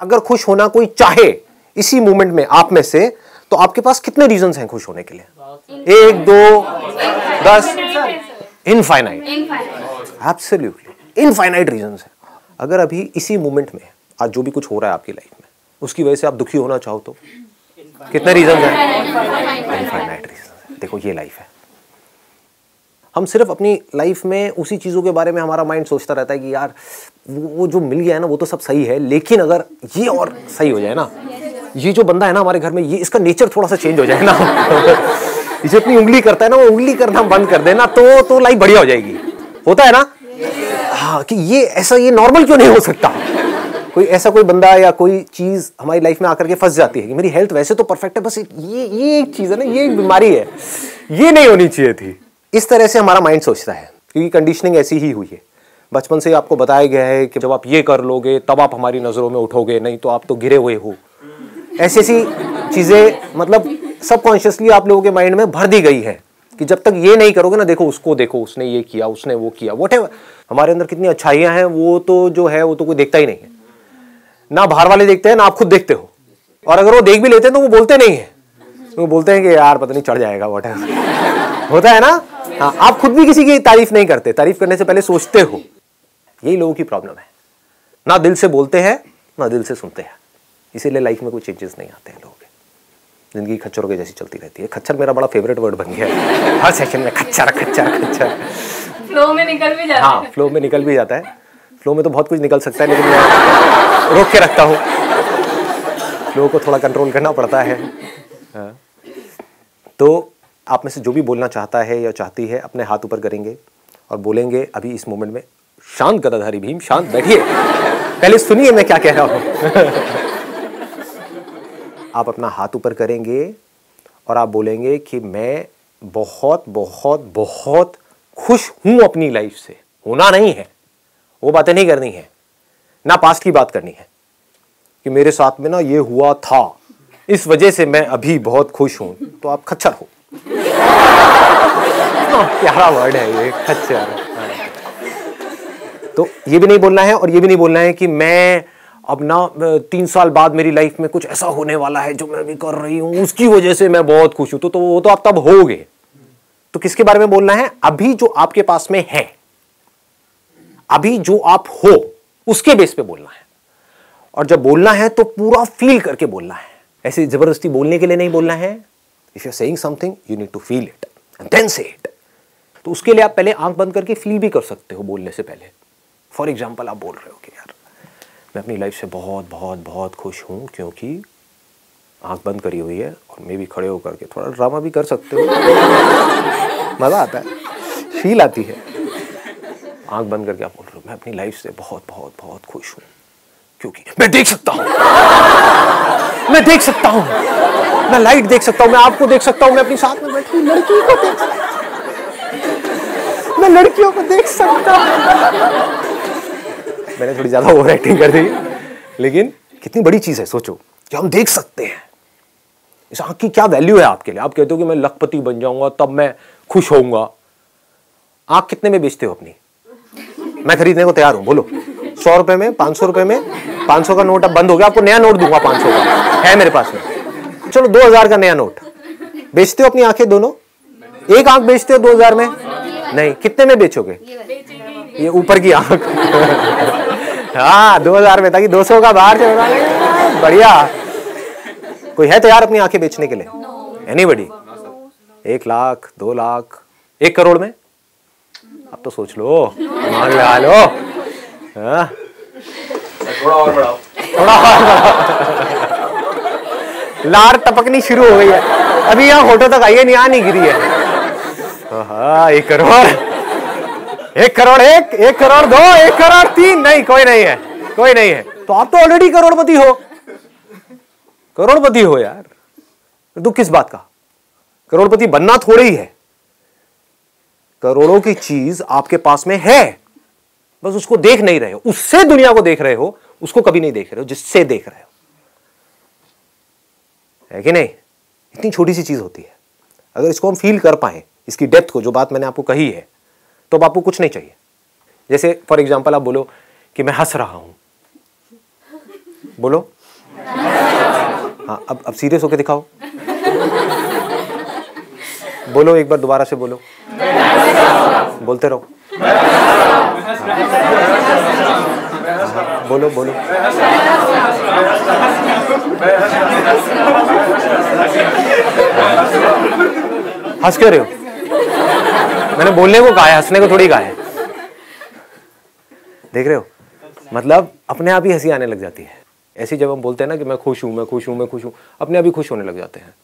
अगर खुश होना कोई चाहे इसी मोमेंट में आप में से, तो आपके पास कितने रीजंस हैं खुश होने के लिए? 1, 2, 10, इनफाइनाइट, एब्सोल्युटली इनफाइनाइट रीजंस हैं। अगर अभी इसी मोमेंट में आज जो भी कुछ हो रहा है आपकी लाइफ में, उसकी वजह से आप दुखी होना चाहो तो कितने रीजंस हैं? Infinite reasons. देखो ये लाइफ है। हम सिर्फ अपनी लाइफ में उसी चीज़ों के बारे में हमारा माइंड सोचता रहता है कि यार वो जो मिल गया है ना वो तो सब सही है, लेकिन अगर ये और सही हो जाए ना, ये जो बंदा है ना हमारे घर में, ये इसका नेचर थोड़ा सा चेंज हो जाए ना ये जो अपनी उंगली करता है ना, वो उंगली करना बंद कर देना तो लाइफ बढ़िया हो जाएगी। होता है ना? हाँ, कि ये ऐसा, ये नॉर्मल क्यों नहीं हो सकता? कोई ऐसा कोई बंदा या कोई चीज़ हमारी लाइफ में आकर के फंस जाती है कि मेरी हेल्थ वैसे तो परफेक्ट है, बस ये एक चीज़ है ना, ये एक बीमारी है, ये नहीं होनी चाहिए थी। इस तरह से हमारा माइंड सोचता है, क्योंकि कंडीशनिंग ऐसी ही हुई है। बचपन से आपको बताया गया है कि जब आप ये कर लोगे तब आप हमारी नज़रों में उठोगे, नहीं तो आप तो गिरे हुए हो। ऐसी ऐसी चीज़ें मतलब सबकॉन्शियसली आप लोगों के माइंड में भर दी गई है कि जब तक ये नहीं करोगे ना, देखो उसको, देखो उसने ये किया, उसने वो किया, व्हाटएवर। हमारे अंदर कितनी अच्छाइयाँ हैं वो तो जो है वो तो कोई देखता ही नहीं है। ना बाहर वाले देखते हैं ना आप खुद देखते हो, और अगर वो देख भी लेते हैं तो वो बोलते नहीं है, वो बोलते हैं कि यार पता नहीं चढ़ जाएगा, व्हाटएवर। होता है ना? हाँ, आप खुद भी किसी की तारीफ नहीं करते, तारीफ करने से पहले सोचते हो। यही लोगों की प्रॉब्लम है, ना दिल से बोलते हैं ना दिल से सुनते हैं, इसीलिए लाइफ में कोई चेंजेस नहीं आते हैं लोगों के। जिंदगी खच्चरों के जैसी चलती रहती है। खच्चर मेरा बड़ा फेवरेट वर्ड बन गया है, हर सेशन में खच्चर खच्चर खच्चर। फ्लो में निकल भी जाता है। हाँ, फ्लो में निकल भी जाता है। फ्लो में तो बहुत कुछ निकल सकता है, लेकिन मैं रोक के रखता हूँ। फ्लो को थोड़ा कंट्रोल करना पड़ता है। तो आप में से जो भी बोलना चाहता है या चाहती है, अपने हाथ ऊपर करेंगे और बोलेंगे अभी इस मोमेंट में, शांत गदाधारी भीम, शांत बैठिए, पहले सुनिए मैं क्या कह रहा हूं। आप अपना हाथ ऊपर करेंगे और आप बोलेंगे कि मैं बहुत बहुत बहुत खुश हूं अपनी लाइफ से। होना नहीं है, वो बातें नहीं करनी है, ना पास्ट की बात करनी है कि मेरे साथ में ना ये हुआ था, इस वजह से मैं अभी बहुत खुश हूं। तो आप खच्चर हो। प्यारा वर्ड है ये, खच्चर। तो ये भी नहीं बोलना है और ये भी नहीं बोलना है कि मैं अब ना 3 साल बाद मेरी लाइफ में कुछ ऐसा होने वाला है जो मैं अभी कर रही हूं उसकी वजह से मैं बहुत खुश हूं। तो वो तो आप तब होगे। तो किसके बारे में बोलना है? अभी जो आपके पास में है, अभी जो आप हो, उसके बेस पे बोलना है। और जब बोलना है तो पूरा फील करके बोलना है, ऐसे जबरदस्ती बोलने के लिए नहीं बोलना है। If you are saying something you need to feel it and then say it. तो उसके लिए आप पहले आंख बंद करके फील भी कर सकते हो बोलने से पहले। फॉर एग्जाम्पल, आप बोल रहे हो कि यार मैं अपनी लाइफ से बहुत बहुत बहुत खुश हूं, क्योंकि आंख बंद करी हुई है, और मैं भी खड़े होकर के थोड़ा ड्रामा भी कर सकते हो। मजा आता है, फील आती है। आंख बंद करके आप बोल रहे हो मैं अपनी लाइफ से बहुत बहुत बहुत खुश हूं, क्योंकि मैं देख सकता हूं, मैं देख सकता हूं, मैं लाइट देख सकता हूं, मैं आपको देख सकता हूं, मैं अपनी साथ में बैठी लड़की को देख सकता हूं, मैं लड़कियों को देख सकता हूं। मैंने थोड़ी ज्यादा ओवर एक्टिंग कर दी, लेकिन कितनी बड़ी चीज है। सोचो कि हम देख सकते हैं। इस आंख की क्या वैल्यू है आपके लिए? आप कहते हो कि मैं लखपति बन जाऊंगा तब मैं खुश होऊंगा। आंख कितने में बेचते हो अपनी? मैं खरीदने को तैयार हूं, बोलो। 100 रुपए में, 500 रुपए में? 500 का नोट अब बंद हो गया, आपको नया नोट दूंगा 500 का, है मेरे पास में। चलो 2000 का नया नोट। बेचते हो अपनी आंखें दोनों? एक आंख बेचते हो 2000 में? नहीं। कितने में बेचोगे? ये ऊपर की आंख। हाँ, 2000 में, ताकि 200 का बाहर चलना। बढ़िया। कोई है तैयार अपनी आंखें बेचने के लिए? एनीबडी? 1 लाख, 2 लाख, 1 करोड़ में? अब तो सोच लो, दिमाग लगा लो। हाँ? थोड़ा और बढ़ाओ, थोड़ा और बढ़ाओ। लार टपकनी शुरू हो गई है। अभी यहाँ होटो तक आई है, यहाँ नहीं गिरी है। हाँ, 1 करोड़, 1 करोड़ 1, 1 करोड़ 2, 1 करोड़ 3, नहीं, कोई नहीं है, कोई नहीं है। तो आप तो ऑलरेडी करोड़पति हो, करोड़पति हो यार। दुख किस बात का? करोड़पति बनना थोड़ी ही है। करोड़ों की चीज आपके पास में है, बस उसको देख नहीं रहे हो। उससे दुनिया को देख रहे हो, उसको कभी नहीं देख रहे हो जिससे देख रहे हो, है कि नहीं? इतनी छोटी सी चीज होती है। अगर इसको हम फील कर पाए, इसकी डेप्थ को, जो बात मैंने आपको कही है, तो अब आपको कुछ नहीं चाहिए। जैसे फॉर एग्जाम्पल आप बोलो कि मैं हंस रहा हूं, बोलो। हाँ, अब सीरियस होके दिखाओ, बोलो एक बार दोबारा से बोलो, बोलते रहो। बोलो बोलो। हंस क्यों रहे हो? मैंने बोलने को कहा है, हंसने को थोड़ी कहा है। देख रहे हो, मतलब अपने आप ही हंसी आने लग जाती है। ऐसी जब हम बोलते हैं ना कि मैं खुश हूं, मैं खुश हूं, मैं खुश हूं, अपने आप ही खुश होने लग जाते हैं।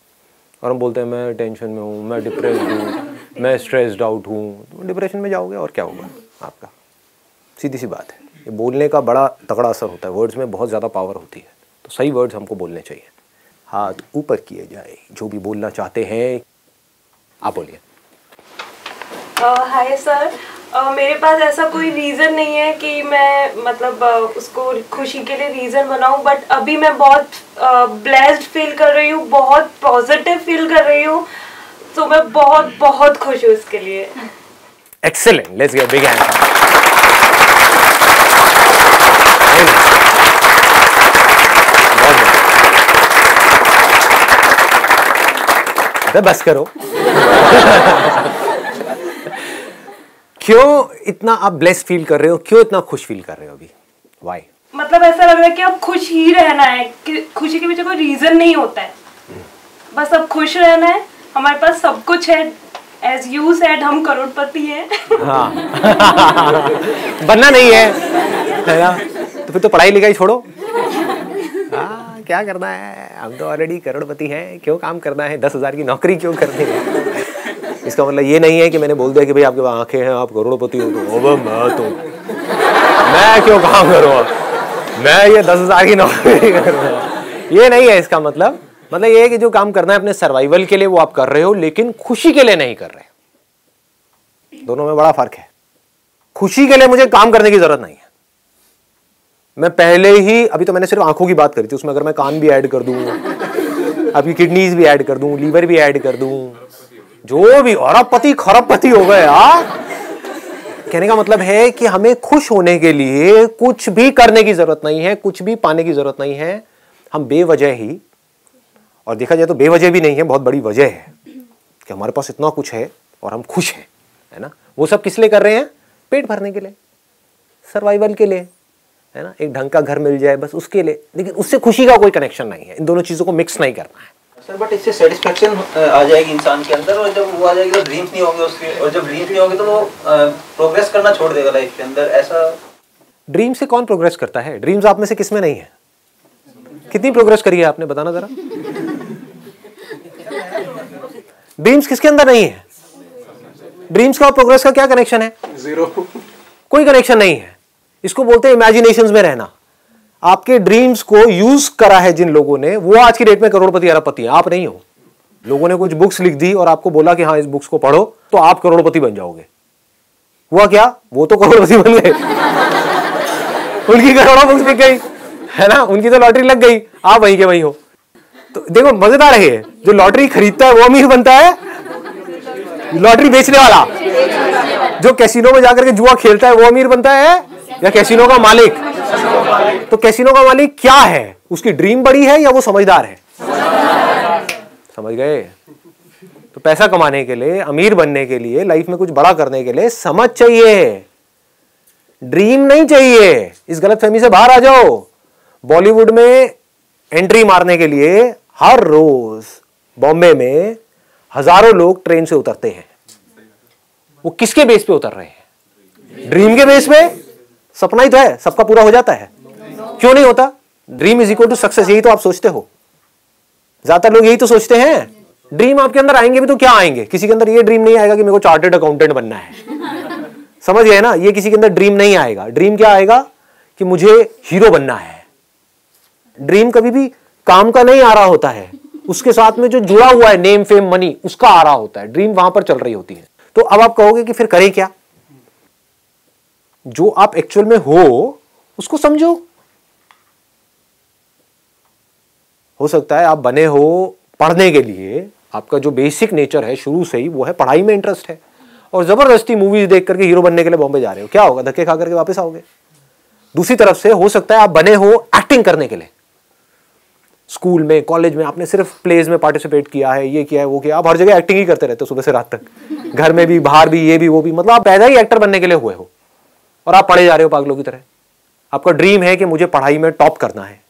और हम बोलते हैं मैं टेंशन में हूँ, मैं डिप्रेस्ड हूँ, मैं स्ट्रेस्ड आउट हूँ, तो डिप्रेशन में जाओगे और क्या होगा आपका। सीधी सी बात है। ये बोलने का बड़ा तगड़ा असर होता है, वर्ड्स में बहुत ज़्यादा पावर होती है। तो सही वर्ड्स हमको बोलने चाहिए। हाथ ऊपर किए जाए, जो भी बोलना चाहते हैं आप बोलिए। हाय सर, मेरे पास ऐसा कोई रीज़न नहीं है कि मैं मतलब उसको खुशी के लिए रीज़न बनाऊं, बट अभी मैं बहुत ब्लेस्ड फील कर रही हूँ, बहुत पॉजिटिव फील कर रही हूँ, तो मैं बहुत बहुत खुश हूँ इसके लिए। Excellent, let's give big hand. बस करो। क्यों इतना आप ब्लेस्ड फील कर रहे हो, क्यों इतना खुश फील कर रहे हो अभी? व्हाई? मतलब ऐसा लग रहा है कि अब खुश ही रहना है, कि खुशी के पीछे कोई रीजन नहीं होता है, बस अब खुश रहना है। हमारे पास सब कुछ है, एज यू सेड हम करोड़पति हैं। हाँ। बनना नहीं है ना, तो फिर तो पढ़ाई लिखाई छोड़ो। हाँ, क्या करना है, हम तो ऑलरेडी करोड़पति हैं, क्यों काम करना है, 10,000 की नौकरी क्यों करनी है। इसका मतलब ये नहीं है कि मैंने बोल दिया कि भाई आपके पास आंखें हैं, आप करोड़पति हो, तो मैं क्यों काम करूँगा, मैं ये 10,000 की नौकरी करूँगा, ये नहीं है इसका मतलब। मतलब ये है कि जो काम करना है अपने सर्वाइवल के लिए वो आप कर रहे हो, लेकिन खुशी के लिए नहीं कर रहे। दोनों में बड़ा फर्क है। खुशी के लिए मुझे काम करने की जरूरत नहीं है। मैं पहले ही, अभी तो मैंने सिर्फ आंखों की बात करी थी, उसमें अगर मैं कान भी ऐड कर दूं, आपकी किडनीज भी ऐड कर दूं, लीवर भी ऐड कर दूं, जो भी, अरबपति खरबपति हो गए यार। कहने का मतलब है कि हमें खुश होने के लिए कुछ भी करने की जरूरत नहीं है, कुछ भी पाने की जरूरत नहीं है। हम बेवजह ही, और देखा जाए तो बेवजह भी नहीं है, बहुत बड़ी वजह है कि हमारे पास इतना कुछ है और हम खुश हैं, है ना। वो सब किस लिए कर रहे हैं? पेट भरने के लिए, सर्वाइवल के लिए, है ना। एक ढंग का घर मिल जाए बस उसके लिए, लेकिन उससे खुशी का कोई कनेक्शन नहीं है। इन दोनों चीजों को मिक्स नहीं करना है सर। बट इससे सेटिस्फेक्शन आ जाएगी इंसान के अंदर, और जब वो आ जाएगी तो ड्रीम्स नहीं होंगे उसके, और जब ड्रीम्स नहीं होंगे तो वो प्रोग्रेस करना छोड़ देगा लाइफ के अंदर। ऐसा ड्रीम से कौन प्रोग्रेस करता है? ड्रीम्स आप में से किसमें नहीं है? कितनी प्रोग्रेस करी है आपने, बताना जरा। ड्रीम्स किसके अंदर नहीं है? ड्रीम्स का और प्रोग्रेस का क्या कनेक्शन है? जीरो, कोई कनेक्शन नहीं है। इसको बोलते हैं इमेजिनेशंस में रहना। आपके ड्रीम्स को यूज करा है जिन लोगों ने, वो आज की डेट में करोड़पति अरबपति हैं, आप नहीं हो। लोगों ने कुछ बुक्स लिख दी और आपको बोला कि हाँ इस बुक्स को पढ़ो तो आप करोड़पति बन जाओगे। हुआ क्या? वो तो करोड़पति बन गए। उनकी करोड़ों बुक्स बिक गई, है ना, उनकी तो लॉटरी लग गई, आप वहीं के वहीं हो। तो देखो मजेदार है, जो लॉटरी खरीदता है वो अमीर बनता है, लॉटरी बेचने वाला, जो कैसीनो में जाकर के जुआ खेलता है वो अमीर बनता है, या कैसीनो का मालिक? तो कैसीनो का मालिक क्या है? उसकी ड्रीम बड़ी है या वो समझदार है? समझ गए? तो पैसा कमाने के लिए, अमीर बनने के लिए, लाइफ में कुछ बड़ा करने के लिए समझ चाहिए, ड्रीम नहीं चाहिए। इस गलतफहमी से बाहर आ जाओ। बॉलीवुड में एंट्री मारने के लिए हर रोज बॉम्बे में हजारों लोग ट्रेन से उतरते हैं। वो किसके बेस पे उतर रहे हैं? ड्रीम के बेस पे। सपना ही तो है, सबका पूरा हो जाता है, क्यों नहीं होता? Dream is equal to success, यही तो आप सोचते हो। ज्यादातर लोग यही तो सोचते हैं। ड्रीम आपके अंदर आएंगे भी तो क्या आएंगे? किसी के अंदर ये ड्रीम नहीं आएगा कि मेरे को चार्टर्ड अकाउंटेंट बनना है, समझ गए ना। ये किसी के अंदर ड्रीम नहीं आएगा। ड्रीम क्या आएगा कि मुझे हीरो बनना है। ड्रीम कभी भी काम का नहीं आ रहा होता है, उसके साथ में जो जुड़ा हुआ है नेम फेम मनी, उसका आ रहा होता है। ड्रीम वहां पर चल रही होती है। तो अब आप कहोगे कि फिर करें क्या? जो आप एक्चुअल में हो उसको समझो। हो सकता है आप बने हो पढ़ने के लिए, आपका जो बेसिक नेचर है शुरू से ही वो है पढ़ाई में इंटरेस्ट है, और जबरदस्ती मूवीज देख करके हीरो बनने के लिए बॉम्बे जा रहे हो, क्या होगा? धक्के खा करके वापस आओगे। दूसरी तरफ से हो सकता है आप बने हो एक्टिंग करने के लिए, स्कूल में कॉलेज में आपने सिर्फ प्लेज में पार्टिसिपेट किया है, ये किया है वो किया, आप हर जगह एक्टिंग ही करते रहते हो सुबह से रात तक, घर में भी बाहर भी, ये भी वो भी, मतलब आप पैदा ही एक्टर बनने के लिए हुए हो और आप पढ़े जा रहे हो पागलों की तरह। आपका ड्रीम है कि मुझे पढ़ाई में टॉप करना है,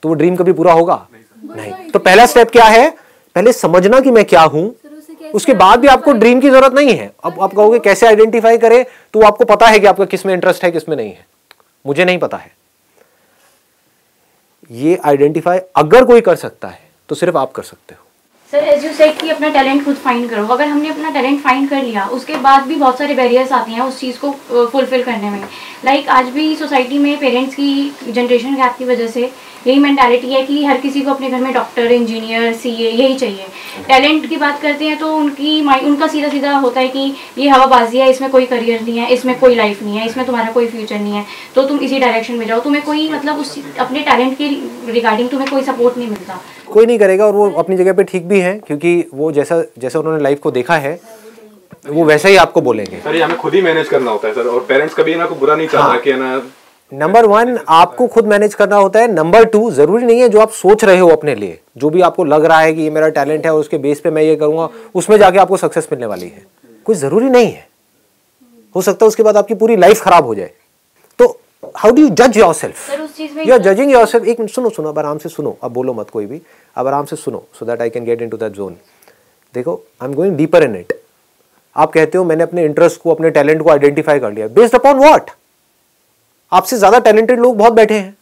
तो वो ड्रीम कभी पूरा होगा नहीं। तो पहला स्टेप क्या है? पहले समझना कि मैं क्या हूं, उसके बाद भी आपको ड्रीम की जरूरत नहीं है। अब आप कहोगे कैसे आइडेंटिफाई करें, तो आपको पता है कि आपका किस में इंटरेस्ट है किस में नहीं है। मुझे नहीं पता है। ये आइडेंटिफाई अगर कोई कर सकता है तो सिर्फ आप कर सकते हो। सर एज यू सेड कि अपना टैलेंट खुद फाइंड करो, अगर हमने अपना टैलेंट फाइंड कर लिया उसके बाद भी बहुत सारे बैरियर्स आते हैं उस चीज़ को फुलफिल करने में। लाइक आज भी सोसाइटी में पेरेंट्स की जनरेशन गैप की वजह से यही मेंटालिटी है कि हर किसी को अपने घर में डॉक्टर, इंजीनियर, सीए यही चाहिए। टैलेंट की बात करते हैं तो उनका सीधा सीधा होता है कि ये हवाबाजी है, इसमें कोई करियर नहीं है, इसमें कोई लाइफ नहीं है, इसमें तुम्हारा कोई फ्यूचर नहीं है, तो तुम इसी डायरेक्शन में जाओ। तुम्हें कोई मतलब उस अपने टैलेंट के रिगार्डिंग तुम्हें कोई सपोर्ट नहीं मिलता। कोई नहीं करेगा, और वो अपनी जगह पे ठीक भी है, क्योंकि वो जैसा उन्होंने लाइफ को देखा है वो वैसा ही आपको बोलेंगे। सर ये हमें खुद ही मैनेज करना होता है सर, और पेरेंट्स कभी ना को बुरा नहीं चाहता कि ना। नंबर 1 आपको खुद मैनेज करना होता है। नंबर 2 जरूरी नहीं है जो आप सोच रहे हो अपने लिए, जो भी आपको लग रहा है कि ये मेरा टैलेंट है और उसके बेस पे मैं ये करूंगा, उसमें जाके आपको सक्सेस मिलने वाली है, कोई जरूरी नहीं है। हो सकता है उसके बाद आपकी पूरी लाइफ खराब हो जाए। तो हाउ डू यू जज yourself? You are judging yourself. एक मिनट सुनो, अब आराम से सुनो, अब बोलो मत कोई भी, अब आराम से सुनो so that I can get into that zone. देखो I am going deeper in it. आप कहते हो मैंने अपने इंटरेस्ट को, अपने टैलेंट को आइडेंटिफाई कर लिया, बेस्ड अपॉन व्हाट? आपसे ज्यादा टैलेंटेड लोग बहुत बैठे हैं।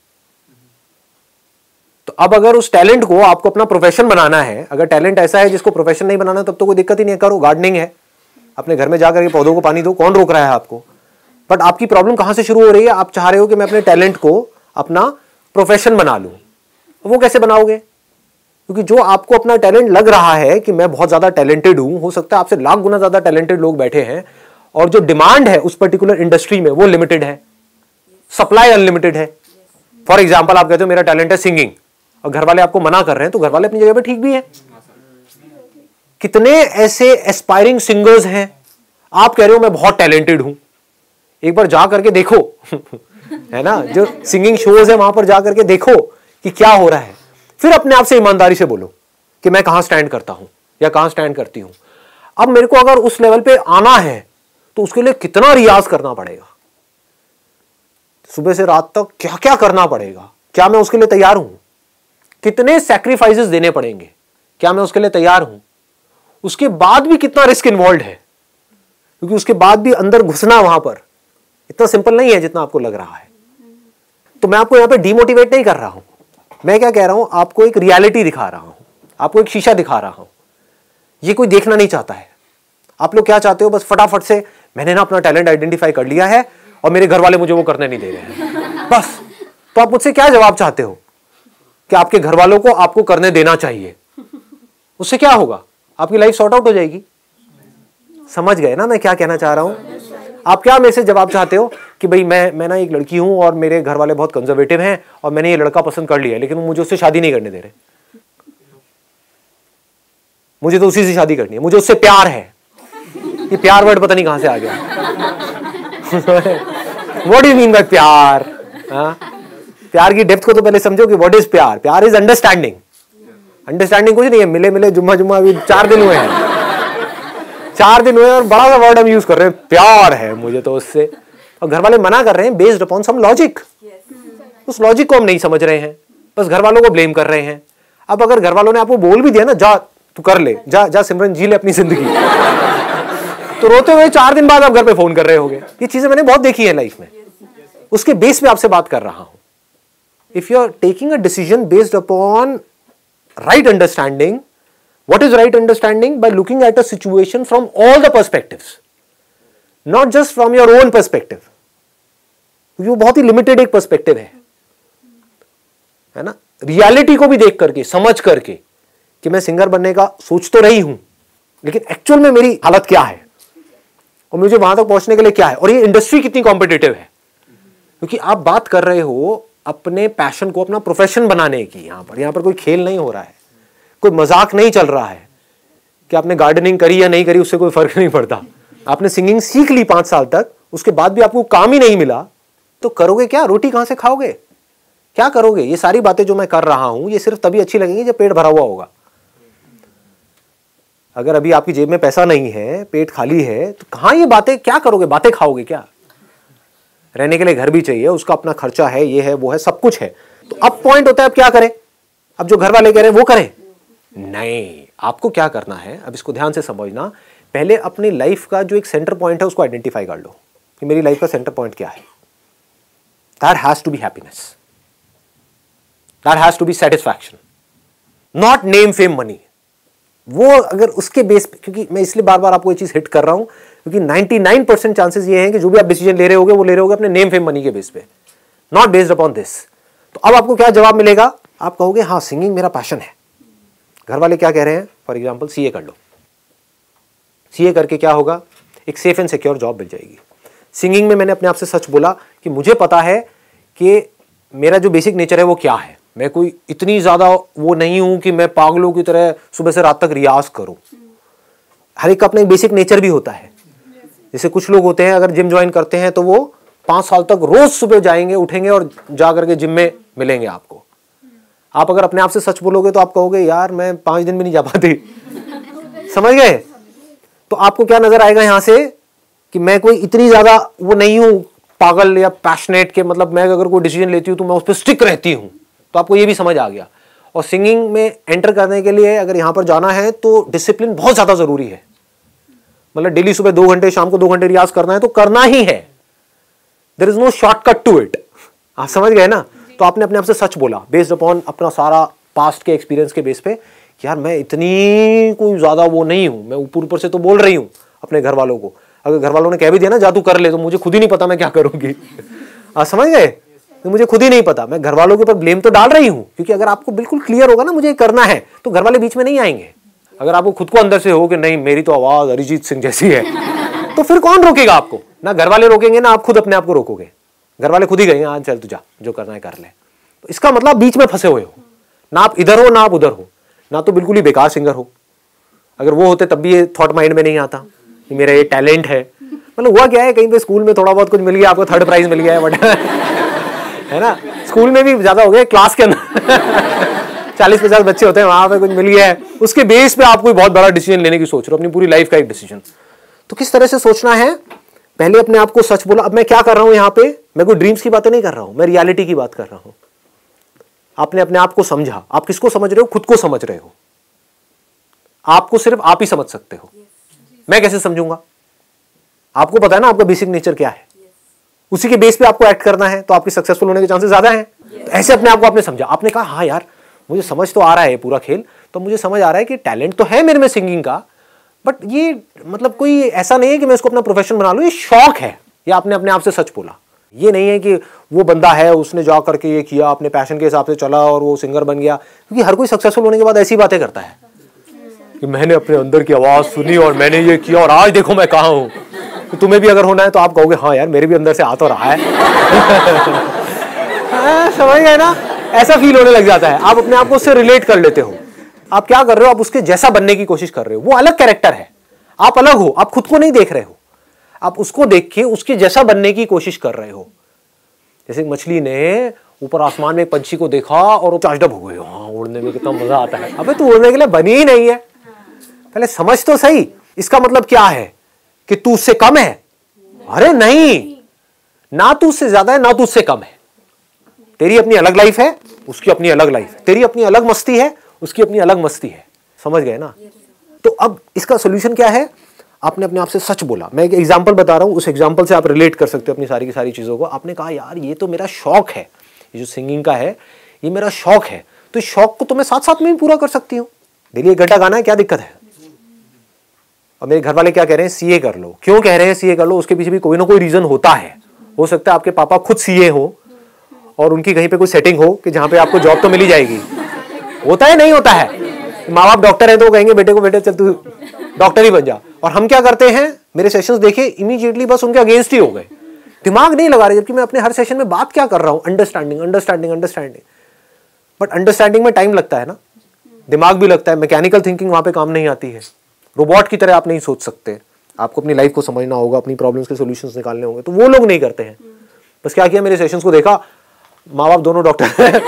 तो अब अगर उस टैलेंट को आपको अपना प्रोफेशन बनाना है, अगर टैलेंट ऐसा है जिसको प्रोफेशन नहीं बनाना, तब तो कोई दिक्कत ही नहीं है। करो, गार्डनिंग है, अपने घर में जाकर के पौधों को पानी दो, कौन रोक रहा है आपको? बट आपकी प्रॉब्लम कहां से शुरू हो रही है? आप चाह रहे हो कि मैं अपने टैलेंट को अपना प्रोफेशन बना लूं। वो कैसे बनाओगे? क्योंकि जो आपको अपना टैलेंट लग रहा है कि मैं बहुत ज्यादा टैलेंटेड हूं, हो सकता है आपसे लाख गुना ज्यादा टैलेंटेड लोग बैठे हैं, और जो डिमांड है उस पर्टिकुलर इंडस्ट्री में वो लिमिटेड है, सप्लाई अनलिमिटेड है। फॉर एग्जाम्पल आप कहते हो मेरा टैलेंट है सिंगिंग, और घर वाले आपको मना कर रहे हैं, तो घर वाले अपनी जगह पे ठीक भी है। कितने ऐसे एस्पायरिंग सिंगर्स हैं, आप कह रहे हो मैं बहुत टैलेंटेड हूं। एक बार जा करके देखो है ना, जो सिंगिंग शोज है वहां पर जा करके देखो कि क्या हो रहा है, फिर अपने आप से ईमानदारी से बोलो कि मैं कहां स्टैंड करता हूं या कहां स्टैंड करती हूं। अब मेरे को अगर उस लेवल पे आना है तो उसके लिए कितना रियाज करना पड़ेगा, सुबह से रात तक क्या क्या करना पड़ेगा, क्या मैं उसके लिए तैयार हूं? कितने सैक्रिफाइसेस देने पड़ेंगे, क्या मैं उसके लिए तैयार हूं? उसके बाद भी कितना रिस्क इन्वॉल्व है, क्योंकि उसके बाद भी अंदर घुसना वहां पर इतना सिंपल नहीं है जितना आपको लग रहा है। तो मैं आपको यहां पे डीमोटिवेट नहीं कर रहा हूं, मैं क्या कह रहा हूं, आपको एक रियलिटी दिखा रहा हूं, आपको एक शीशा दिखा रहा हूं। ये कोई देखना नहीं चाहता है। आप लोग क्या चाहते हो? बस फटाफट से मैंने ना अपना टैलेंट आइडेंटिफाई कर लिया है और मेरे घर वाले मुझे वो करने नहीं दे रहे हैं, बस। तो आप मुझसे क्या जवाब चाहते हो कि आपके घर वालों को आपको करने देना चाहिए? उससे क्या होगा? आपकी लाइफ सॉर्ट आउट हो जाएगी। समझ गए ना मैं क्या कहना चाह रहा हूं? आप क्या मेरे से जवाब चाहते हो कि भाई मैं ना एक लड़की हूं और मेरे घर वाले बहुत कंजर्वेटिव हैं और मैंने ये लड़का पसंद कर लिया है, लेकिन वो मुझे उससे शादी नहीं करने दे रहे। मुझे तो उसी से शादी करनी है, मुझे उससे प्यार है। ये प्यार वर्ड पता नहीं कहां से आ गया। What do you mean by प्यार? प्यार की डेप्थ को तो पहले समझो कि व्हाट इज प्यार। प्यार इज अंडरस्टैंडिंग। अंडरस्टैंडिंग कुछ नहीं है, मिले मिले जुम्मा जुम्मा अभी 4 दिन हुए हैं, 4 दिन हुए और बड़ा सा वर्ड हम यूज कर रहे हैं, प्यार है मुझे तो उससे। और घर वाले मना कर रहे हैं बेस्ड अपॉन सम लॉजिक। उस लॉजिक को हम नहीं समझ रहे हैं, बस घर वालों को ब्लेम कर रहे हैं। अब अगर घर वालों ने आपको बोल भी दिया ना, जा तू कर ले, जा जा सिमरन जी ले अपनी जिंदगी, तो रोते हुए 4 दिन बाद आप घर पे फोन कर रहे होगे। ये चीजें मैंने बहुत देखी है लाइफ में, उसके बेस पे आपसे बात कर रहा हूं। If you are taking a decision based upon right understanding, what is right understanding? By looking at a situation from all the perspectives, not just from your own perspective, क्योंकि वो बहुत ही लिमिटेड एक पर्सपेक्टिव है ना। Reality को भी देख करके, समझ करके कि मैं सिंगर बनने का सोच तो रही हूं, लेकिन एक्चुअल में मेरी हालत क्या है और मुझे वहां तक पहुंचने के लिए क्या है, और ये इंडस्ट्री कितनी कॉम्पिटिटिव है। क्योंकि आप बात कर रहे हो अपने पैशन को अपना प्रोफेशन बनाने की। यहां पर कोई खेल नहीं हो रहा है, कोई मजाक नहीं चल रहा है। कि आपने गार्डनिंग करी या नहीं करी उससे कोई फर्क नहीं पड़ता। आपने सिंगिंग सीख ली 5 साल तक, उसके बाद भी आपको काम ही नहीं मिला, तो करोगे क्या? रोटी कहां से खाओगे? क्या करोगे? ये सारी बातें जो मैं कर रहा हूं ये सिर्फ तभी अच्छी लगेंगी जब पेट भरा हुआ होगा। अगर अभी आपकी जेब में पैसा नहीं है, पेट खाली है, तो कहां ये बातें, क्या करोगे? बातें खाओगे क्या? रहने के लिए घर भी चाहिए, उसका अपना खर्चा है, ये है वो है, सब कुछ है। तो अब पॉइंट होता है अब क्या करें? अब जो घर वाले कह रहे हैं वो करें? नहीं, आपको क्या करना है, अब इसको ध्यान से समझना। पहले अपनी लाइफ का जो एक सेंटर पॉइंट है उसको आइडेंटिफाई कर लो कि मेरी लाइफ का सेंटर पॉइंट क्या है। That has to be happiness, that has to be satisfaction, not name fame money. वो अगर उसके बेस पे, क्योंकि मैं इसलिए बार बार आपको ये चीज हिट कर रहा हूं क्योंकि 99% चांसेस ये हैं कि जो भी आप डिसीजन ले रहे होगे वो ले रहे होगे अपने नेम फेम मनी के बेस पे, नॉट बेस्ड अपॉन दिस। तो अब आपको क्या जवाब मिलेगा? आप कहोगे हाँ सिंगिंग मेरा पैशन है। घर वाले क्या कह रहे हैं? फॉर एग्जाम्पल सीए कर लो। सीए करके क्या होगा? एक सेफ एंड सिक्योर जॉब मिल जाएगी। सिंगिंग में मैंने अपने आप से सच बोला कि मुझे पता है कि मेरा जो बेसिक नेचर है वो क्या है। मैं कोई इतनी ज्यादा वो नहीं हूं कि मैं पागलों की तरह सुबह से रात तक रियाज करूं। हर एक का अपना एक बेसिक नेचर भी होता है। जैसे कुछ लोग होते हैं अगर जिम ज्वाइन करते हैं तो वो 5 साल तक रोज सुबह जाएंगे, उठेंगे और जा करके जिम में मिलेंगे आपको। आप अगर अपने आप से सच बोलोगे तो आप कहोगे यार मैं 5 दिन में नहीं जा पाती। समझ गए? तो आपको क्या नजर आएगा यहां से कि मैं कोई इतनी ज्यादा वो नहीं हूं पागल या पैशनेट के, मतलब मैं अगर कोई डिसीजन लेती हूं तो मैं उस पर स्टिक रहती हूं। तो आपको ये भी समझ आ गया। और सिंगिंग में एंटर करने के लिए अगर यहां पर जाना है तो डिसिप्लिन बहुत ज्यादा जरूरी है। मतलब डेली सुबह 2 घंटे, शाम को 2 घंटे रियाज करना है तो करना ही है। There is no shortcut to it. आप समझ गए ना? तो आपने अपने आप से सच बोला बेस्ड अपॉन अपना सारा पास्ट के एक्सपीरियंस के बेस पे कि यार मैं इतनी कोई ज्यादा वो नहीं हूं। मैं ऊपर ऊपर से तो बोल रही हूं अपने घर वालों को। अगर घर वालों ने कह भी दिया ना जा तू कर ले, तो मुझे खुद ही नहीं पता मैं क्या करूंगी। आप समझ गए? तो मुझे खुद ही नहीं पता। मैं घर वालों के ऊपर ब्लेम तो डाल रही हूं क्योंकि अगर आपको बिल्कुल क्लियर होगा ना मुझे करना है तो घर वाले बीच में नहीं आएंगे। अगर आपको खुद को अंदर से हो कि नहीं मेरी तो आवाज अरिजीत सिंह जैसी है तो फिर कौन रोकेगा आपको? ना घर वाले रोकेंगे ना आप खुद अपने आप को रोकोगे। घर वाले खुद ही कहेंगे हाँ चल तू जा, जो करना है कर ले। तो इसका मतलब बीच में फंसे हुए हो, ना आप इधर हो ना आप उधर हो, ना तो बिल्कुल ही बेकार सिंगर हो। अगर वो होते तब भी ये थॉट माइंड में नहीं आता कि मेरा ये टैलेंट है। मतलब हुआ क्या है, कहीं पे स्कूल में थोड़ा बहुत कुछ मिल गया, आपको 3rd प्राइज मिल गया है बट है ना, स्कूल में भी ज्यादा हो गया, क्लास के अंदर 40-50 बच्चे होते हैं, वहां पे कुछ मिल गया है, उसके बेस पे आप कोई बहुत बड़ा डिसीजन लेने की सोच रहे हो, अपनी पूरी लाइफ का एक डिसीजन। तो किस तरह से सोचना है? पहले अपने आप को सच बोला। अब मैं क्या कर रहा हूं यहाँ पे? मैं कोई ड्रीम्स की बातें नहीं कर रहा हूं, मैं रियलिटी की बात कर रहा हूं। आपने अपने आप को समझा। आप किसको समझ रहे हो? खुद को समझ रहे हो। आपको सिर्फ आप ही समझ सकते हो। मैं कैसे समझूंगा? आपको पता है ना आपका बेसिक नेचर क्या है, उसी के बेस पे आपको एक्ट करना है, तो आपके सक्सेसफुल होने के चांसेस ज्यादा हैं। तो ऐसे अपने आप को आपने समझा। आपने कहा हाँ यार मुझे समझ तो आ रहा है पूरा खेल, तो मुझे समझ आ रहा है कि टैलेंट तो है मेरे में सिंगिंग का, बट ये मतलब कोई ऐसा नहीं है कि मैं इसको अपना प्रोफेशन बना लूं, ये शौक है। ये आपने अपने आप से सच बोला। ये नहीं है कि वो बंदा है उसने जा करके ये किया, अपने पैशन के हिसाब से चला और वो सिंगर बन गया। क्योंकि हर कोई सक्सेसफुल होने के बाद ऐसी बातें करता है कि मैंने अपने अंदर की आवाज सुनी और मैंने ये किया और आज देखो मैं कहां हूं। तो तुम्हें भी अगर होना है तो आप कहोगे हाँ यार मेरे भी अंदर से आ तो रहा है। समझ गए ना? ऐसा फील होने लग जाता है, आप अपने आप को उससे रिलेट कर लेते हो। आप क्या कर रहे हो? आप उसके जैसा बनने की कोशिश कर रहे हो। वो अलग कैरेक्टर है, आप अलग हो, आप खुद को नहीं देख रहे हो, आप उसको देख के उसके जैसा बनने की कोशिश कर रहे हो। जैसे मछली ने ऊपर आसमान में एक पंछी को देखा और वो चाशडब हो गए, हाँ उड़ने में कितना मजा आता है। अबे तू उड़ने के लिए बनी ही नहीं है, पहले समझ तो सही। इसका मतलब क्या है कि तू उससे कम है? अरे नहीं, ना तू उससे ज्यादा है ना तू उससे कम है। तेरी अपनी अलग लाइफ है, उसकी अपनी अलग लाइफ है। तेरी अपनी अलग मस्ती है, उसकी अपनी अलग मस्ती है। समझ गए ना? तो अब इसका सोल्यूशन क्या है? आपने अपने आप से सच बोला। मैं एक एग्जांपल बता रहा हूं, उस एग्जांपल से आप रिलेट कर सकते हो अपनी सारी की सारी चीजों को। आपने कहा यार ये तो मेरा शौक है, ये जो सिंगिंग का है ये मेरा शौक है, तो इस शौक को तो मैं साथ साथ में भी पूरा कर सकती हूँ। डेली 1 घंटा गाना है, क्या दिक्कत है? और मेरे घर वाले क्या कह रहे हैं? सीए कर लो। क्यों कह रहे हैं सीए कर लो? उसके पीछे भी कोई ना कोई रीजन होता है। हो सकता है आपके पापा खुद सीए हो और उनकी कहीं पे कोई सेटिंग हो कि जहां पे आपको जॉब तो मिल ही जाएगी। होता है नहीं होता है? माँ बाप डॉक्टर है तो कहेंगे बेटे को बेटे चल तू डॉक्टर ही बन जा। और हम क्या करते हैं? मेरे सेशंस देखे इमीडिएटली बस उनके अगेंस्ट ही हो गए, दिमाग नहीं लगा रहे, जबकि मैं अपने हर सेशन में बात क्या कर रहा हूं? Understanding understanding understanding. But understanding में टाइम लगता है ना, दिमाग भी लगता है, मैकेनिकल थिंकिंग वहां पे काम नहीं आती है। रोबोट की तरह आप नहीं सोच सकते, आपको अपनी लाइफ को समझना होगा, अपनी प्रॉब्लम्स के सॉल्यूशंस निकालने होंगे, तो वो लोग नहीं करते हैं। बस क्या किया, मेरे सेशंस को देखा, माँ बाप दोनों डॉक्टर हैं,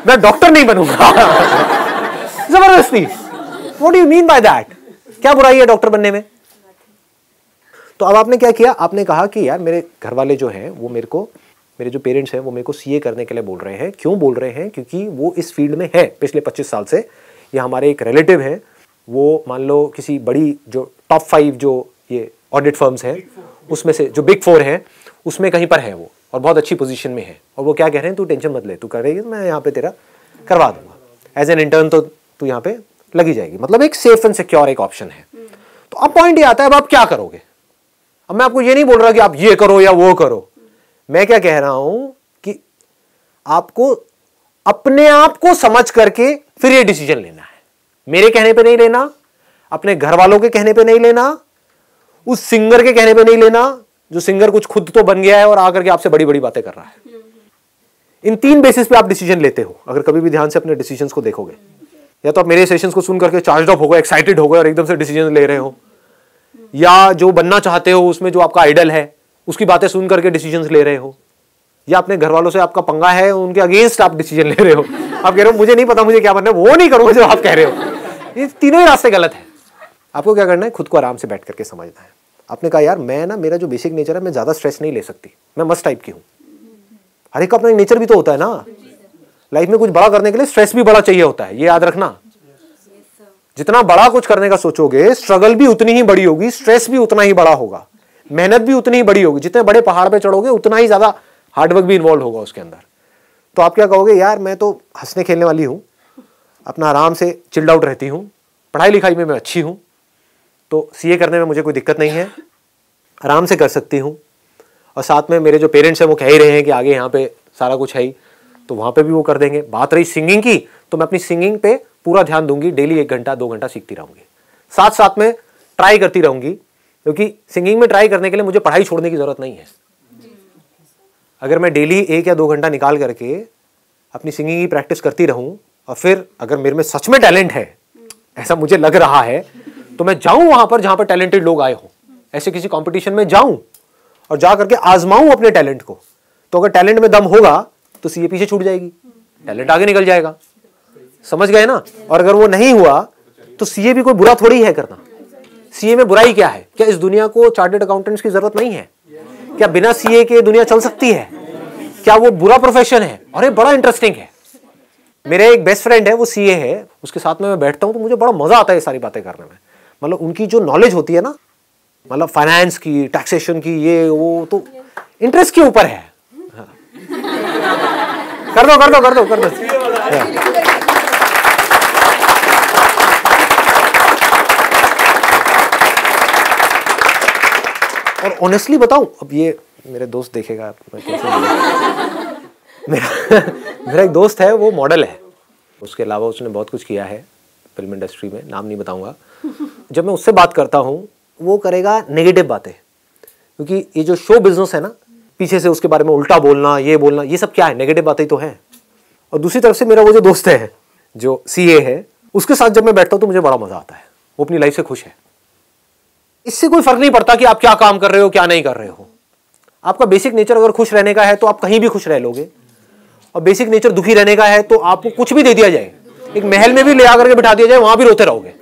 मैं डॉक्टर नहीं बनूंगा जबरदस्ती। What do you mean by that? क्या बुराई है डॉक्टर बनने में? तो अब आपने क्या किया, आपने कहा कि यार मेरे घर वाले जो हैं वो मेरे जो पेरेंट्स हैं वो मेरे को सीए करने के लिए बोल रहे हैं। क्यों बोल रहे हैं? क्योंकि वो इस फील्ड में है पिछले 25 साल से, या हमारे एक रिलेटिव हैं, वो मान लो किसी बड़ी जो टॉप 5 जो ये ऑडिट फर्म्स हैं उसमें से, जो बिग 4 हैं उसमें कहीं पर है वो, और बहुत अच्छी पोजीशन में है। और वो क्या कह रहे हैं, तू टेंशन मत ले, तू कर रही है, मैं यहाँ पे तेरा करवा दूंगा एज एन इंटर्न, तो तू यहाँ पे लगी जाएगी। मतलब एक सेफ एंड सिक्योर एक ऑप्शन है। तो अब पॉइंट ये आता है, अब आप क्या करोगे? अब मैं आपको ये नहीं बोल रहा कि आप ये करो या वो करो, मैं क्या कह रहा हूं कि आपको अपने आप को समझ करके फिर ये डिसीजन लेना है। मेरे कहने पे नहीं लेना, अपने घर वालों के कहने पे नहीं लेना, उस सिंगर के कहने पे नहीं लेना जो सिंगर कुछ खुद तो बन गया है और आकर के आपसे बड़ी बड़ी बातें कर रहा है। इन 3 बेसिस पे आप डिसीजन लेते हो। अगर कभी भी ध्यान से अपने डिसीजंस को देखोगे, या तो आप मेरे सेशंस को सुन करके चार्ज अप हो गए, एक्साइटेड हो गए और एकदम से डिसीजन ले रहे हो, या जो बनना चाहते हो उसमें जो आपका आइडल है उसकी बातें सुन करके डिसीजंस ले रहे हो, या अपने घर वालों से आपका पंगा है, उनके अगेंस्ट आप डिसीजन ले रहे हो। आप कह रहे हो मुझे नहीं पता मुझे क्या बनना है, वो नहीं करूंगा जो आप कह रहे हो। ये तीनों ही रास्ते गलत है। आपको क्या करना है, खुद को आराम से बैठ करके समझना है। आपने कहा यार मैं ना, मेरा जो बेसिक नेचर है, मैं ज्यादा स्ट्रेस नहीं ले सकती, मैं मस्त टाइप की हूँ। हर एक का अपना नेचर भी तो होता है ना। लाइफ में कुछ बड़ा करने के लिए स्ट्रेस भी बड़ा चाहिए होता है, ये याद रखना। जितना बड़ा कुछ करने का सोचोगे, स्ट्रगल भी उतनी ही बड़ी होगी, स्ट्रेस भी उतना ही बड़ा होगा, मेहनत भी उतनी ही बड़ी होगी। जितने बड़े पहाड़ पे चढ़ोगे उतना ही ज्यादा हार्डवर्क भी इन्वॉल्व होगा उसके अंदर। तो आप क्या कहोगे, यार मैं तो हंसने खेलने वाली हूँ, अपना आराम से चिल्ड आउट रहती हूँ, पढ़ाई लिखाई में मैं अच्छी हूँ, तो सीए करने में मुझे कोई दिक्कत नहीं है, आराम से कर सकती हूँ। और साथ में मेरे जो पेरेंट्स हैं वो कह ही रहे हैं कि आगे यहाँ पे सारा कुछ है ही, तो वहाँ पे भी वो कर देंगे। बात रही सिंगिंग की, तो मैं अपनी सिंगिंग पे पूरा ध्यान दूंगी, डेली 1 घंटा 2 घंटा सीखती रहूंगी, साथ साथ में ट्राई करती रहूंगी, क्योंकि सिंगिंग में ट्राई करने के लिए मुझे पढ़ाई छोड़ने की जरूरत नहीं है। अगर मैं डेली 1 या 2 घंटा निकाल करके अपनी सिंगिंग की प्रैक्टिस करती रहूं, और फिर अगर मेरे में सच में टैलेंट है, ऐसा मुझे लग रहा है, तो मैं जाऊं वहां पर जहां पर टैलेंटेड लोग आए हों, ऐसे किसी कंपटीशन में जाऊं और जा करके आजमाऊं अपने टैलेंट को। तो अगर टैलेंट में दम होगा तो सीए पीछे छूट जाएगी, टैलेंट आगे निकल जाएगा। समझ गए ना? और अगर वो नहीं हुआ तो सीए भी कोई बुरा थोड़ी है करना। सीए में बुराई क्या है? क्या इस दुनिया को चार्टर्ड अकाउंटेंट्स की जरूरत नहीं है? क्या बिना सीए के दुनिया चल सकती है? क्या वो बुरा प्रोफेशन है? अरे बड़ा इंटरेस्टिंग है। मेरे एक बेस्ट फ्रेंड है, वो सीए है, उसके साथ में मैं बैठता हूं तो मुझे बड़ा मजा आता है ये सारी बातें करने में। मतलब उनकी जो नॉलेज होती है ना, मतलब फाइनेंस की, टैक्सेशन की, ये वो तो इंटरेस्ट के ऊपर है। हाँ। कर दो कर दो कर दो कर दो। और ऑनेस्टली बताऊं, अब ये मेरे दोस्त देखेगा, मैं कैसे मेरा एक दोस्त है, वो मॉडल है, उसके अलावा उसने बहुत कुछ किया है फिल्म इंडस्ट्री में, नाम नहीं बताऊंगा। जब मैं उससे बात करता हूं, वो करेगा नेगेटिव बातें, क्योंकि ये जो शो बिजनेस है ना, पीछे से उसके बारे में उल्टा बोलना, ये बोलना, ये सब क्या है? नेगेटिव बातें तो है। और दूसरी तरफ से मेरा वो जो दोस्त है जो सीए है, उसके साथ जब मैं बैठता हूं तो मुझे बड़ा मजा आता है। वो अपनी लाइफ से खुश है। इससे कोई फर्क नहीं पड़ता कि आप क्या काम कर रहे हो, क्या नहीं कर रहे हो। आपका बेसिक नेचर अगर खुश रहने का है तो आप कहीं भी खुश रह लोगे, और बेसिक नेचर दुखी रहने का है तो आपको कुछ भी दे दिया जाए, एक महल में भी ले आकर के बिठा दिया जाए, वहां भी रोते रहोगे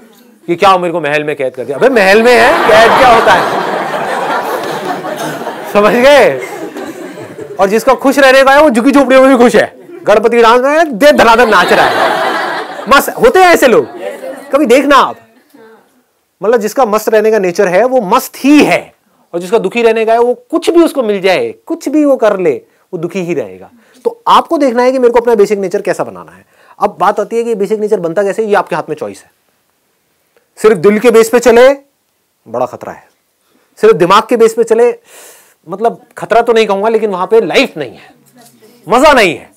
कि क्या मेरे को महल में कैद कर दिया। अबे महल में है, कैद क्या होता है? समझ गए? और जिसका खुश रहने का है वो झुकी झोपड़ियों में भी खुश है, गणपति डांस में दे धनाधन नाच रहा है। मस्त होते हैं ऐसे लोग, कभी देखना आप। मतलब जिसका मस्त रहने का नेचर है वो मस्त ही है, और जिसका दुखी रहने का है वो कुछ भी उसको मिल जाए, कुछ भी वो कर ले, वो दुखी ही रहेगा। तो आपको देखना है कि मेरे को अपना बेसिक नेचर कैसा बनाना है। अब बात आती है कि बेसिक नेचर बनता कैसे, ये आपके हाथ में चॉइस है। सिर्फ दिल के बेस पे चले, बड़ा खतरा है। सिर्फ दिमाग के बेस पे चले, मतलब खतरा तो नहीं कहूंगा, लेकिन वहां पे लाइफ नहीं है, मजा नहीं है।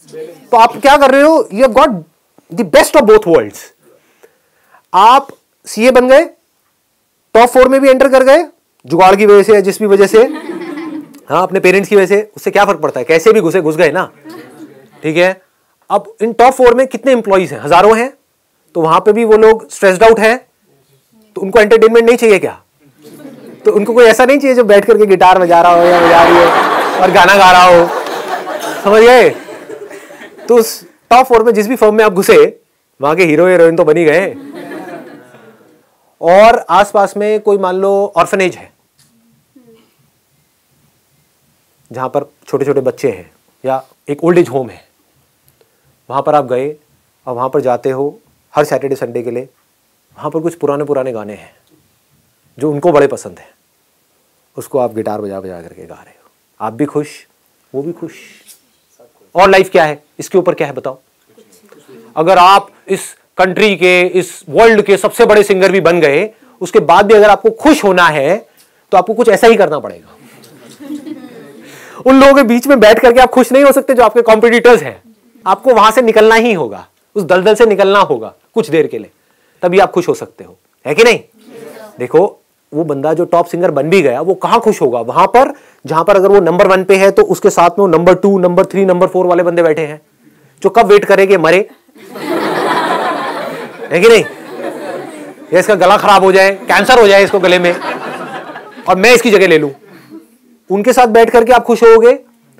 तो आप क्या कर रहे हो? You have got the best of both worlds. आप सीए बन गए, टॉप 4 में भी एंटर कर गए, जुगाड़ की वजह से या जिस भी वजह से, हाँ अपने पेरेंट्स की वजह से, उससे क्या फर्क पड़ता है? कैसे भी घुस गए ना, ठीक है। अब इन टॉप 4 में कितने एम्प्लॉइज हैं? हजारों हैं। तो वहां पे भी वो लोग स्ट्रेस्ड आउट है, तो उनको एंटरटेनमेंट नहीं चाहिए क्या? तो उनको कोई ऐसा नहीं चाहिए जो बैठ करके गिटार बजा रहा हो या बजा रही हो और गाना गा रहा हो, समझ गए? तो उस टॉप 4 में जिस भी फर्म में आप घुसे, वहां के हीरो हीरोइन तो बनी गए। और आसपास में कोई मान लो ऑर्फनेज है जहां पर छोटे छोटे बच्चे हैं, या एक ओल्ड एज होम है, वहां पर आप गए और वहां पर जाते हो हर सैटरडे संडे के लिए। वहां पर कुछ पुराने पुराने गाने हैं जो उनको बड़े पसंद हैं, उसको आप गिटार बजा बजा करके गा रहे हो। आप भी खुश, वो भी खुश। और लाइफ क्या है? इसके ऊपर क्या है बताओ? अगर आप इस कंट्री के, इस वर्ल्ड के सबसे बड़े सिंगर भी बन गए, उसके बाद भी अगर आपको खुश होना है तो आपको कुछ ऐसा ही करना पड़ेगा। उन लोगों के बीच में बैठ करके आप खुश नहीं हो सकते जो आपके कॉम्पिटिटर्स हैं। आपको वहां से निकलना ही होगा, उस दलदल से निकलना होगा कुछ देर के लिए, तभी आप खुश हो सकते हो, है कि नहीं? देखो, वो बंदा जो टॉप सिंगर बन भी गया, वो कहां खुश होगा? वहां पर जहां पर अगर वो नंबर 1 पे है तो उसके साथ में वो नंबर 2, नंबर 3, नंबर 4 वाले बंदे बैठे हैं जो कब वेट करेंगे मरे, है कि नहीं? या इसका गला खराब हो जाए, कैंसर हो जाए इसको गले में, और मैं इसकी जगह ले लूं। उनके साथ बैठ करके आप खुश होगे?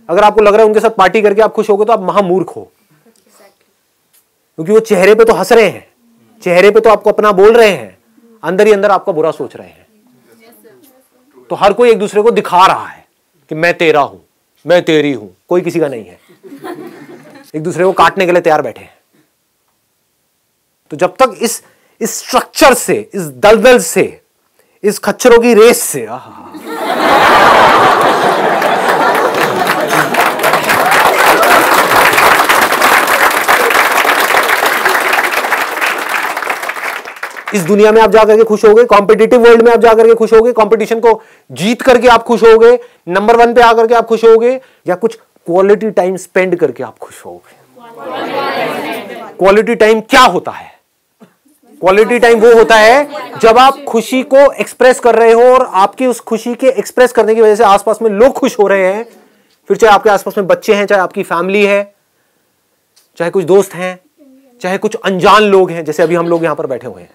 अगर आपको लग रहा है उनके साथ पार्टी करके आप खुश होगे तो आप महामूर्ख हो, क्योंकि वो चेहरे पे तो हंस रहे हैं, चेहरे पे तो आपको अपना बोल रहे हैं, अंदर ही अंदर आपका बुरा सोच रहे हैं। तो हर कोई एक दूसरे को दिखा रहा है कि मैं तेरा हूं, मैं तेरी हूं, कोई किसी का नहीं है। एक दूसरे को काटने के लिए तैयार बैठे हैं। तो जब तक इस स्ट्रक्चर से, इस दलदल से, इस खच्चरों की रेस से, इस दुनिया में आप जाकर के खुश होगे, कॉम्पिटिटिव वर्ल्ड में आप जाकर के खुश होगे, कंपटीशन को जीत करके आप खुश होगे, नंबर 1 पे आकर के आप खुश होगे, या कुछ क्वालिटी टाइम स्पेंड करके आप खुश होगे? क्वालिटी टाइम क्या होता है? क्वालिटी टाइम वो होता है जब आप खुशी को एक्सप्रेस कर रहे हो और आपकी उस खुशी के एक्सप्रेस करने की वजह से आसपास में लोग खुश हो रहे हैं। फिर चाहे आपके आसपास में बच्चे हैं, चाहे आपकी फैमिली है, चाहे कुछ दोस्त हैं, चाहे कुछ अनजान लोग हैं, जैसे अभी हम लोग यहां पर बैठे हुए हैं,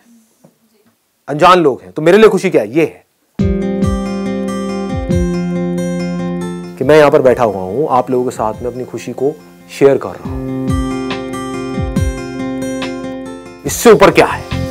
अनजान लोग हैं। तो मेरे लिए खुशी क्या है? ये है कि मैं यहां पर बैठा हुआ हूं, आप लोगों के साथ में अपनी खुशी को शेयर कर रहा हूं। इससे ऊपर क्या है?